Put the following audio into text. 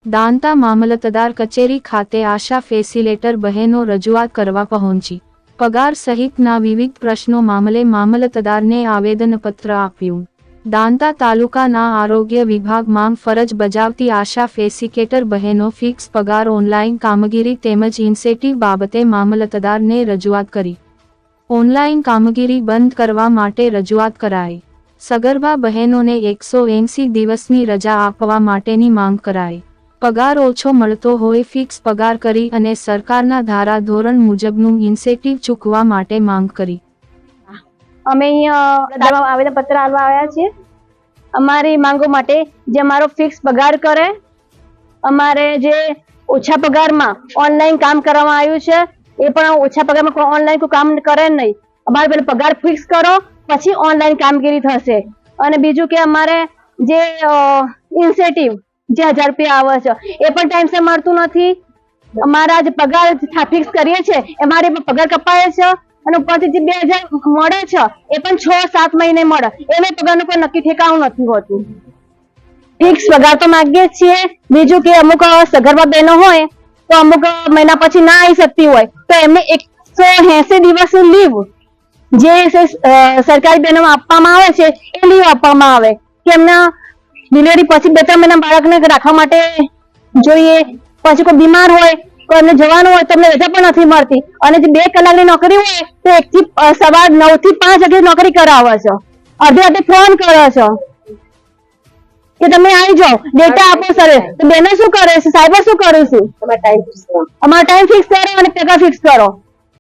દાંતા મામલતદાર કચેરી ખાતે આશા ફેસિલેટર બહેનો રજૂઆત કરવા પહોંચી પગાર સહિતના વિવિધ પ્રશ્નો મામલે મામલતદારને આવેદનપત્ર આપ્યું। દાંતા તાલુકાના આરોગ્ય વિભાગમાં ફરજ બજાવતી આશા ફેસિલેટર બહેનો ફિક્સ પગાર ઓનલાઈન કામગીરી તેમજ ઇન્સેન્ટિવ બાબતે મામલતદારને રજૂઆત કરી। ઓનલાઈન કામગીરી બંધ કરવા માટે રજૂઆત કરાઈ। સગર્ભા બહેનોને 180 દિવસની રજા આપવા માટેની માંગ કરાઈ। પગાર ઓછો મળતો હોય ફિક્સ પગાર કરી અને સરકારના ધારા ધોરણ મુજબનું ઇન્સેન્ટિવ ચૂકવવા માટે માંગ કરી। અમે અહીંયા આવેદનપત્ર આપવા આવ્યા છીએ અમારી માંગો માટે। જે અમારો ફિક્સ પગાર કરે, અમારે જે ઓછા પગારમાં ઓનલાઈન કામ કરવામાં આવ્યું છે એ પણ ઓછા પગારમાં ઓનલાઈન કોઈ કામ કરે નહીં। અમારે પેલો પગાર ફિક્સ કરો પછી ઓનલાઈન કામગીરી થશે। અને બીજું કે અમારે જે ઇન્સેન્ટિવ જે 1000 રૂપિયા આવે છે એ પણ ટાઈમસર મળતું નથી। અમારા જે પગાર ફિક્સ કરીએ છીએ અમારે પગાર કપાય છે અને ઉપરથી જે 2000 મળે છે એ પણ 6-7 મહિને મળે। એને પગારનું કોઈ નક્કી ઠેકાણું નથી હોતું। ફિક્સ પગાર તો માંગીએ છીએ। બીજું કે અમુક સગર્ભા બહેનો હોય તો અમુક મહિના પછી ના આવી શકતી હોય તો એમને 180 દિવસની લીવ જે સરકારી બહેનોમાં આપવામાં આવે છે એ લીવ આપવામાં આવે કે એમના ડિલિવરી પછી 2-3 મહિના બાળકને રાખવા માટે જોઈએ। પછી કોઈ બીમાર હોય તો એમને જવાનું હોય તો એમને રજા પણ નથી મળતી। અને જે 2 કલાકની નોકરી હોય તો સવાર 9 થી 5 વાગે નોકરી કરાવે છે। અડધે અડધે ફોન કરે છે કે તમે આવી જાઓ, ડેટા આપો સર। તો બેનો શું કરે છે, સાયબર શું કરે છે? અમારો ટાઈમ ફિક્સ કરો અને પગાર ફિક્સ કરો।